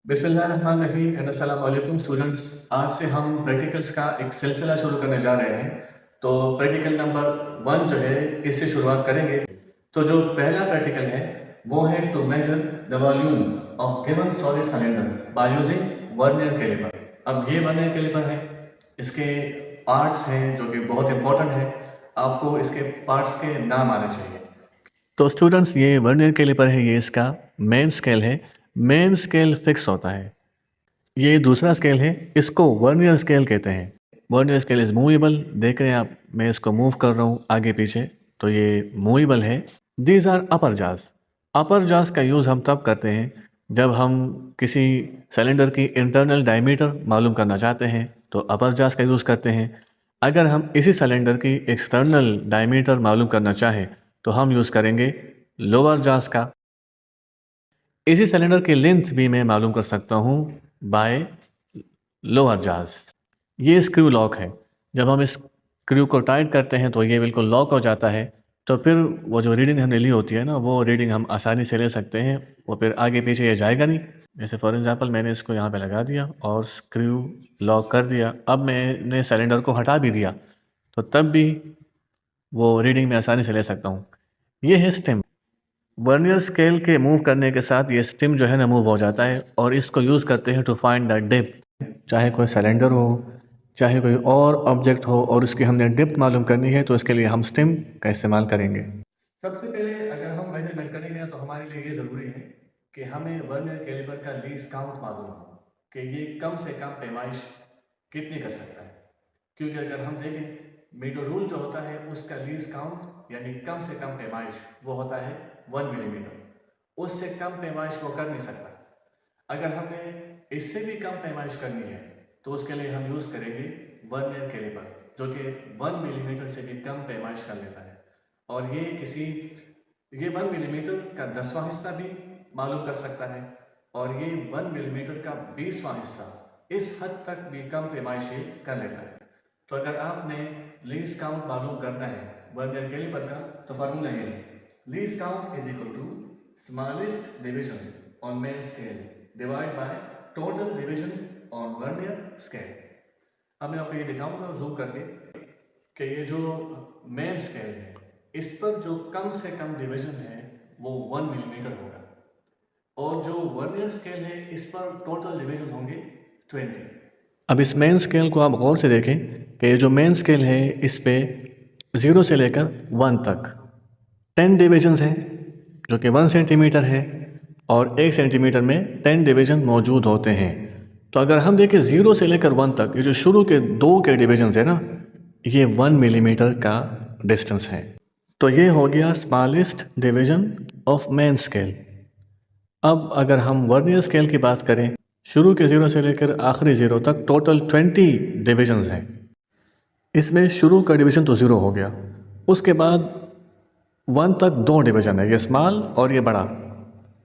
बिस्मिल्लाहिर्रहमानिर्रहीम एंड अस्सलाम वालेकुम स्टूडेंट्स। आज से हम प्रैक्टिकल्स का एक सिलसिला शुरू करने जा रहे हैं। तो प्रैक्टिकल नंबर 1 जो है इससे शुरुआत करेंगे। तो जो पहला प्रैक्टिकल है वो है to measure the volume of given solid cylinder by using vernier calliper. अब ये वर्नियर कैलिपर है, इसके पार्ट्स हैं जो कि बहुत इंपॉर्टेंट है, आपको इसके पार्ट्स के नाम आने चाहिए। तो स्टूडेंट्स ये वर्नियर कैलिपर है, ये इसका मेन स्केल है। मेन स्केल फिक्स होता है। ये दूसरा स्केल है, इसको वर्नियर स्केल कहते हैं। Vernier scale is movable. देख रहे हैं आप, मैं इसको मूव कर रहा हूँ आगे पीछे, तो ये मूवेबल है। दीज आर अपर जाज। अपर जाज का यूज़ हम तब करते हैं जब हम किसी सिलेंडर की इंटरनल डायमीटर मालूम करना चाहते हैं, तो अपर जाज का यूज़ करते हैं। अगर हम इसी सिलेंडर की एक्सटर्नल डायमीटर मालूम करना चाहें तो हम यूज़ करेंगे लोअर जाज का। इसी सिलेंडर की लेंथ भी मैं मालूम कर सकता हूँ बाय लोअर जाज। ये स्क्रू लॉक है। जब हम इस स्क्रू को टाइट करते हैं तो ये बिल्कुल लॉक हो जाता है। तो फिर वो जो रीडिंग हमने ली होती है ना, वो रीडिंग हम आसानी से ले सकते हैं। वो फिर आगे पीछे ये जाएगा नहीं। जैसे फॉर एग्जांपल मैंने इसको यहाँ पे लगा दिया और स्क्रू लॉक कर दिया। अब मैंने सिलेंडर को हटा भी दिया तो तब भी वो रीडिंग में आसानी से ले सकता हूँ। ये है स्टेम। वर्नियर स्केल के मूव करने के साथ ये स्टिम जो है ना मूव हो जाता है, और इसको यूज़ करते हैं टू फाइंड द डेप्थ। चाहे कोई सिलेंडर हो, चाहे कोई और ऑब्जेक्ट हो, और उसकी हमने डेप्थ मालूम करनी है तो इसके लिए हम स्टिम का इस्तेमाल करेंगे। सबसे पहले अगर हम मेजरमेंट करेंगे तो हमारे लिए ये ज़रूरी है कि हमें वर्नियर कैलिपर का लीस्ट काउंट मालूम हो कि ये कम से कम पैमाइश कितनी कर सकता है। क्योंकि अगर हम देखें, मीटर रूल जो होता है उसका लीस्ट काउंट यानी कम से कम पैमाइश वो होता है 1 मिलीमीटर। उससे कम पैमाइश वो कर नहीं सकता। अगर हमने इससे भी कम पैमाइश करनी है तो उसके लिए हम यूज़ करेंगे वर्नियर कैलिपर, जो कि 1 मिलीमीटर से भी कम पैमाइश कर लेता है। और ये 1 मिलीमीटर का 10वां हिस्सा भी मालूम कर सकता है, और ये 1 मिलीमीटर का 20वां हिस्सा इस हद तक भी कम पैमाइश ये कर लेता है। तो अगर आपने लीस्ट काउंट मालूम करना है वर्नियर कैलिपर का, तो फार्मूला ये है, least count is equal to smallest division on main scale divide by total division on vernier scale. अब मैं आपको ये दिखाऊंगा जूम करके कि ये जो मेन स्केल है इस पर जो कम से कम डिवीजन है वो 1 मिलीमीटर होगा, और जो वर्नियर स्केल है इस पर टोटल डिवीजन होंगे 20। अब इस मेन स्केल को आप गौर से देखें कि ये जो मेन स्केल है इस पे 0 से लेकर 1 तक 10 डिविजन्स हैं, जो कि 1 सेंटीमीटर है, और 1 सेंटीमीटर में 10 डिवीजन मौजूद होते हैं। तो अगर हम देखें 0 से लेकर 1 तक, ये जो शुरू के 2 के डिविजन्स है ना, ये 1 मिलीमीटर का डिस्टेंस है। तो ये हो गया smallest division of main scale. अब अगर हम वर्नियर स्केल की बात करें, शुरू के 0 से लेकर आखिरी 0 तक टोटल 20 डिविजन्स हैं। इसमें शुरू का डिवीजन तो 0 हो गया, उसके बाद 1 तक 2 डिवीजन है, ये स्मॉल और ये बड़ा,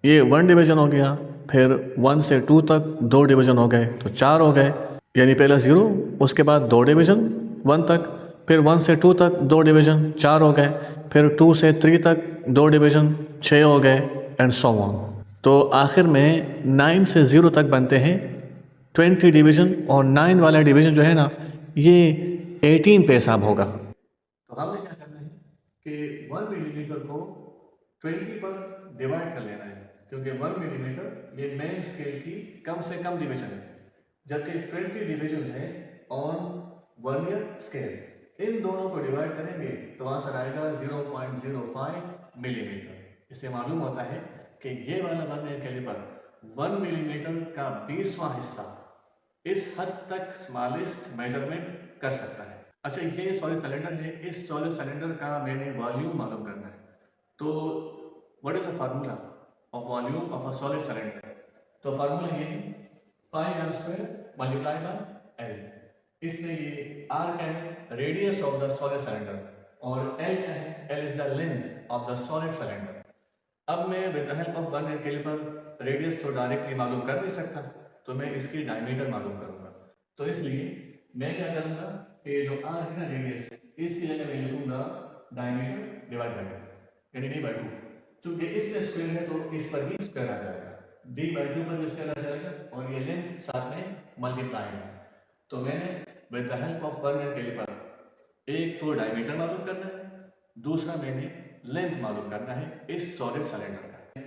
ये 1 डिवीजन हो गया। फिर 1 से 2 तक 2 डिवीजन हो गए तो 4 हो गए, यानी पहला 0, उसके बाद 2 डिवीजन 1 तक, फिर 1 से 2 तक 2 डिवीजन 4 हो गए, फिर 2 से 3 तक 2 डिवीजन 6 हो गए, एंड सो ऑन। तो आखिर में 9 से 0 तक बनते हैं 20 डिवीजन, और 9 वाला डिवीजन जो है ना, ये 18 पे हिसाब होगा। तो हमने क्या करना है कि 1 मिलीमीटर को 20 पर डिवाइड कर लेना है, क्योंकि 1 मिलीमीटर ये मेन स्केल की कम से कम डिवीजन है, जबकि 20 डिवीजन है ऑन वर्नियर स्केल। इन दोनों को डिवाइड करेंगे तो आंसर आएगा 0.05 मिलीमीटर। इससे मालूम होता है कि ये वाला वर्नियर कैलिपर 1 मिलीमीटर का 20वां हिस्सा इस हद तक स्मॉलेस्ट मेजरमेंट कर सकता है। अच्छा, ये सॉलिड सिलेंडर है, इस सॉलिड सिलेंडर का मैंने वॉल्यूम मालूम करना है। तो what is the formula of volume of a solid cylinder? तो फार्मूला ये है, pi r square multiply by l. इसमें ये आर क्या है, radius of the solid cylinder, और एल क्या है, l is the length of the solid cylinder. अब मैं with the help of vernier calliper radius तो डायरेक्टली मालूम कर नहीं सकता, तो मैं इसकी डायमीटर मालूम करूंगा। तो इसलिए मैं क्या करूंगा कि जो आर है ना रेडियस, इसकी जगह मैं लिखूंगा डायमीटर डिवाइड बाय 2, यानी डी बाय 2। चूंकि इसमें स्क्वायर है तो इस पर भी स्क्वायर आ जाएगा, डी बाय 2 पर भी स्क्वायर आ जाएगा साथ में मल्टीप्लाइड है। तो मैंने with the help of vernier calliper एक तो डायमीटर मालूम करना है, दूसरा मैंने लेंथ मालूम करना है इस सॉलिड सिलेंडर का,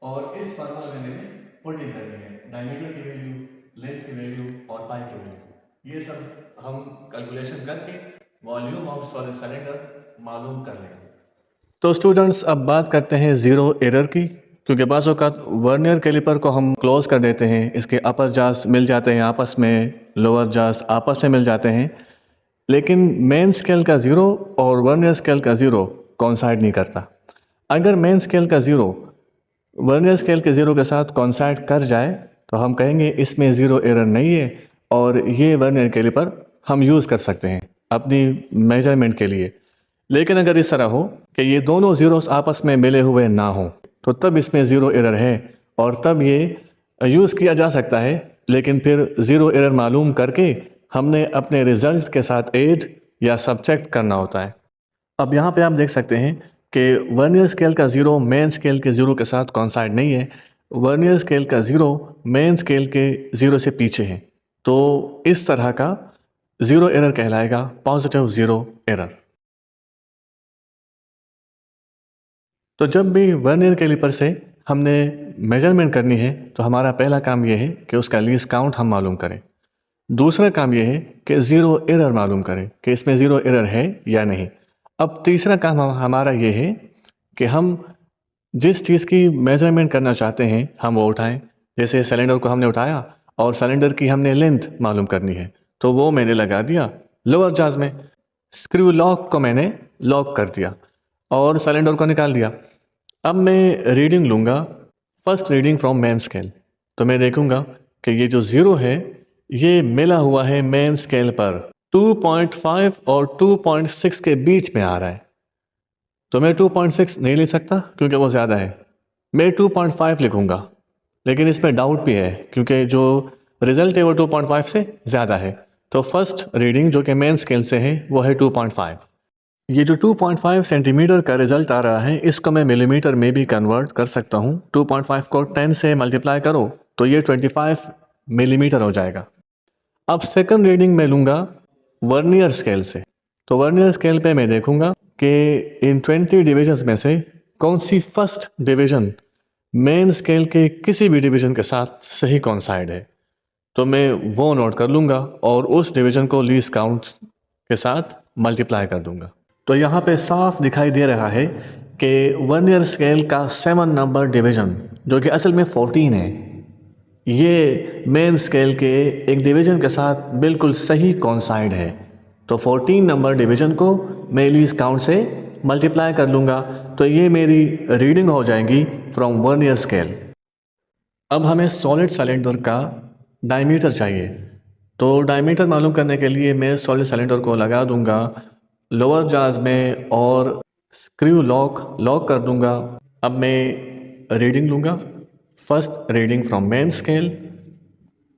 और इस फार्मूला में मैंने पुटिंग करनी है डायमीटर की वैल्यू, लेंथ की वैल्यू और पाई की वैल्यू। ये सब हम कैलकुलेशन करके वॉल्यूम ऑफ सॉलिड सिलेंडर मालूम कर लेंगे। तो स्टूडेंट्स अब बात करते हैं ज़ीरो एरर की, क्योंकि बाज़ औक़ात वर्नियर कैलिपर को हम क्लोज़ कर देते हैं, इसके अपर जास मिल जाते हैं आपस में, लोअर जास आपस में मिल जाते हैं, लेकिन मेन स्केल का ज़ीरो और वर्नियर स्केल का ज़ीरो कोइंसाइड नहीं करता। अगर मेन स्केल का ज़ीरो वर्नियर स्केल के ज़ीरो के साथ कोइंसाइड कर जाए तो हम कहेंगे इसमें ज़ीरो एरर नहीं है और ये वर्नियर कैलिपर हम यूज़ कर सकते हैं अपनी मेजरमेंट के लिए। लेकिन अगर इस तरह हो कि ये दोनों ज़ीरोस आपस में मिले हुए ना हो तो तब इसमें ज़ीरो एरर है और तब ये यूज़ किया जा सकता है, लेकिन फिर ज़ीरो एरर मालूम करके हमने अपने रिज़ल्ट के साथ ऐड या सब्ट्रैक्ट करना होता है। अब यहाँ पे आप देख सकते हैं कि वर्नियर स्केल का ज़ीरो मेन स्केल के ज़ीरो के साथ कोइंसाइड नहीं है, वर्नियर स्केल का ज़ीरो मेन स्केल के ज़ीरो से पीछे है। तो इस तरह का ज़ीरो एरर कहलाएगा पॉजिटिव ज़ीरो एरर। तो जब भी वर्नियर कैलिपर से हमने मेजरमेंट करनी है तो हमारा पहला काम यह है कि उसका लीस्ट काउंट हम मालूम करें। दूसरा काम यह है कि ज़ीरो एरर मालूम करें कि इसमें ज़ीरो एरर है या नहीं। अब तीसरा काम हमारा ये है कि हम जिस चीज़ की मेजरमेंट करना चाहते हैं हम वो उठाएं। जैसे सिलेंडर को हमने उठाया और सिलेंडर की हमने लेंथ मालूम करनी है, तो वो मैंने लगा दिया लोअर जाज में, स्क्रू लॉक को मैंने लॉक कर दिया और सिलेंडर को निकाल दिया। अब मैं रीडिंग लूँगा, first reading from main scale. तो मैं देखूँगा कि ये जो ज़ीरो है ये मिला हुआ है मेन स्केल पर 2.5 और 2.6 के बीच में आ रहा है। तो मैं 2.6 नहीं ले सकता क्योंकि वो ज़्यादा है, मैं 2.5 लिखूँगा। लेकिन इसमें डाउट भी है क्योंकि जो रिज़ल्ट है वो 2.5 से ज़्यादा है। तो फर्स्ट रीडिंग जो कि मेन स्केल से है वो है 2.5। ये जो 2.5 सेंटीमीटर का रिजल्ट आ रहा है इसको मैं मिलीमीटर में भी कन्वर्ट कर सकता हूँ। 2.5 को 10 से मल्टीप्लाई करो तो ये 25 मिलीमीटर हो जाएगा। अब सेकंड रीडिंग मैं लूँगा वर्नियर स्केल से। तो वर्नियर स्केल पे मैं देखूँगा कि इन 20 डिविजन्स में से कौन सी फर्स्ट डिवीज़न मेन स्केल के किसी भी डिवीज़न के साथ सही कोइंसाइड है। तो मैं वो नोट कर लूँगा और उस डिवीज़न को लीस्ट काउंट के साथ मल्टीप्लाई कर दूँगा। तो यहाँ पे साफ दिखाई दे रहा है कि वर्नियर स्केल का 7 नंबर डिवीज़न जो कि असल में 14 है, ये मेन स्केल के एक डिवीज़न के साथ बिल्कुल सही कोइंसाइड है। तो 14 नंबर डिवीज़न को मैं लीस्ट काउंट से मल्टीप्लाई कर लूँगा तो ये मेरी रीडिंग हो जाएगी फ्रॉम वर्नियर स्केल। अब हमें सॉलिड सिलेंडर का डायमीटर चाहिए। तो डायमीटर मालूम करने के लिए मैं सॉलिड सिलेंडर को लगा दूंगा लोअर जाज में और स्क्रू लॉक कर दूंगा। अब मैं रीडिंग लूँगा, first reading from main scale.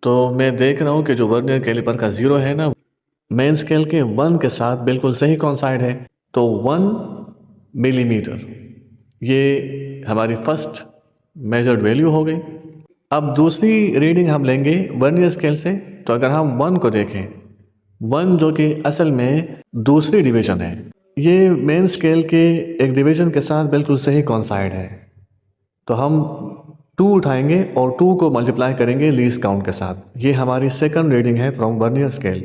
तो मैं देख रहा हूँ कि जो वर्नियर कैलिपर का ज़ीरो है ना, मेन स्केल के 1 के साथ बिल्कुल सही कोइंसाइड है। तो 1 मिलीमीटर ये हमारी फर्स्ट मेजर्ड वैल्यू हो गई। अब दूसरी रीडिंग हम लेंगे वर्नियर स्केल से। तो अगर हम 1 को देखें, 1 जो कि असल में दूसरी डिवीज़न है, ये मेन स्केल के एक डिवीज़न के साथ बिल्कुल सही कोइंसाइड है। तो हम 2 उठाएंगे और 2 को मल्टीप्लाई करेंगे लीस्ट काउंट के साथ। ये हमारी सेकंड रीडिंग है फ्रॉम वर्नियर स्केल।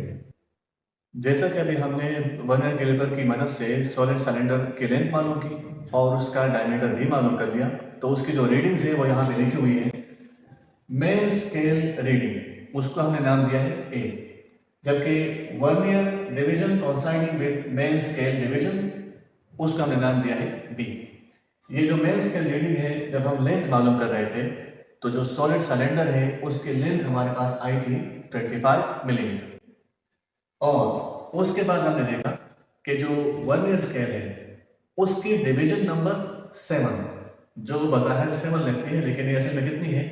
जैसा कि अभी हमने वर्नियर कैलिपर की मदद से सॉलिड सिलेंडर की लेंथ मालूम की और उसका डायमीटर भी मालूम कर लिया, तो उसकी जो रीडिंग्स है वो यहाँ पे लिखी हुई है। मेन स्केल रीडिंग उसको हमने नाम दिया है ए, जबकि vernier division coinciding with main scale division उसको हमने नाम दिया है बी। ये जो मेन स्केल रीडिंग है, जब हम लेंथ मालूम कर रहे थे तो जो सॉलिड सिलेंडर है उसकी लेंथ हमारे पास आई थी 25 मिलीमीटर, और उसके बाद हमने देखा कि जो वर्नियर स्केल है उसकी डिवीजन नंबर 7, जो बाज़ाहिर 7 लगती है लेकिन ये असल में कितनी है,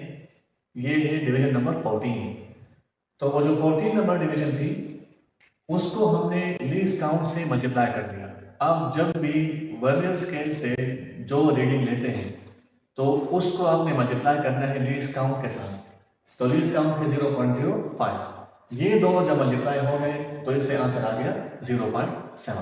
ये है डिवीजन नंबर 14। तो वो जो 14 नंबर डिवीजन थी उसको हमने लीस्ट काउंट से मल्टीप्लाई कर दिया। अब जब भी वर्नियर स्केल से जो रीडिंग लेते हैं तो उसको आपने मल्टीप्लाई करना है लीस्ट काउंट के साथ। तो लीस्ट काउंट है 0.05। ये दोनों जब मल्टीप्लाई हो गए तो इससे आंसर आ गया 0.7।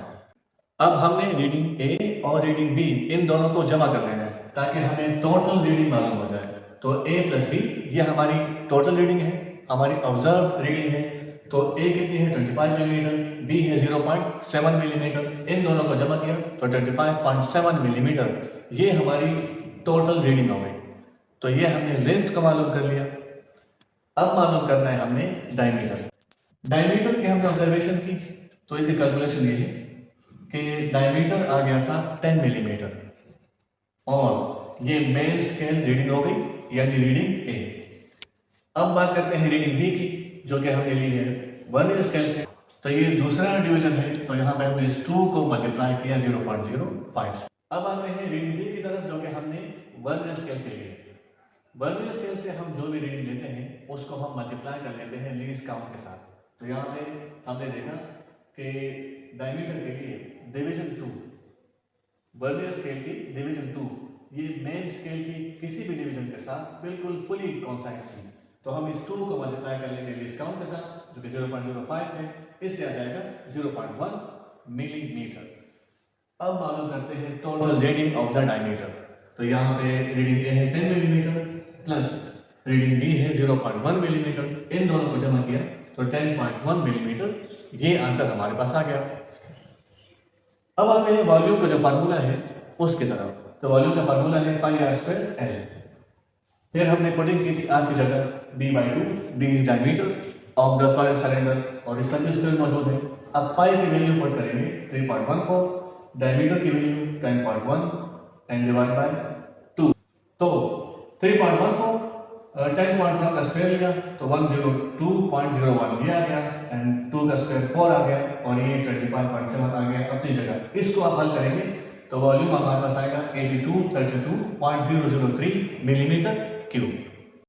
अब हमने रीडिंग ए और रीडिंग बी इन दोनों को जमा कर लेना है ताकि हमें टोटल रीडिंग मालूम हो जाए। तो ए प्लस बी ये हमारी टोटल रीडिंग है, हमारी ऑब्जर्व रीडिंग है। तो ए कितनी है 25 मिलीमीटर, बी है 0.7 मिलीमीटर, इन दोनों को जमा किया तो 25.7 मिलीमीटर ये हमारी टोटल रीडिंग हो गई। तो ये हमने लेंथ को मालूम कर लिया। अब मालूम करना है हमने डायमीटर। डायमीटर की हमने ऑब्जर्वेशन की तो इसकी कैलकुलेशन ये है कि डायमीटर आ गया था 10 मिलीमीटर और ये मेन स्केल रीडिंग हो गई यानी रीडिंग ए। अब बात करते हैं रीडिंग बी की जो कि हमने ली है वर्नियर स्केल से। तो ये दूसरा डिवीजन है तो यहाँ पे हमने इस 2 को मल्टीप्लाई किया 0.05। अब आते हैं रीडिंग बी की तरफ जो कि हमने वर्नियर स्केल से लिए। वर्नियर स्केल से हम जो भी रीडिंग लेते हैं उसको हम मल्टीप्लाई कर लेते हैं लीस्ट काउंट के साथ। तो यहाँ पे हमने देखा कि डायमीटर के लिए डिवीजन 2, वर्नियर स्केल की डिवीजन 2 ये मेन स्केल की किसी भी डिवीजन के साथ बिल्कुल फुली कॉन्साइड थी। तो हम इस 2 को मल्टीप्लाई कर लेंगे लीस्ट काउंट के साथ जो कि 0.05 है, इससे आ जाएगा 0.1 मिलीमीटर। अब मालूम करते हैं total reading of the diameter. तो यहाँ पे रीडिंग ए है 10 मिलीमीटर प्लस रीडिंग बी है 0.1 मिलीमीटर, इन दोनों को जमा किया तो 10.1 मिलीमीटर ये आंसर हमारे पास आ गया। अब आते हैं वॉल्यूम का जो फार्मूला है उसकी तरफ। तो वॉल्यूम का फार्मूला है पाई आर स्क्वायर एल। फिर हमने पुटिंग की थी आर की जगह b/2, b is diameter of the solid cylinder और इस सर्कल स्क्वायर मौजूद है। अब पाई की वैल्यू पुट करेंगे 3.14, डायमीटर की वैल्यू 10.1 एंड डिवाइड बाय 2। तो 3.14 10.1 का स्क्वायर लिया तो 102.01 ये आ गया एंड 2 का स्क्वायर 4 आ गया और ये 25.7 आ गया अपनी जगह। इसको आप हल करेंगे तो वॉल्यूम हमारे पास आएगा 8232.003 मिलीमीटर क्यूब।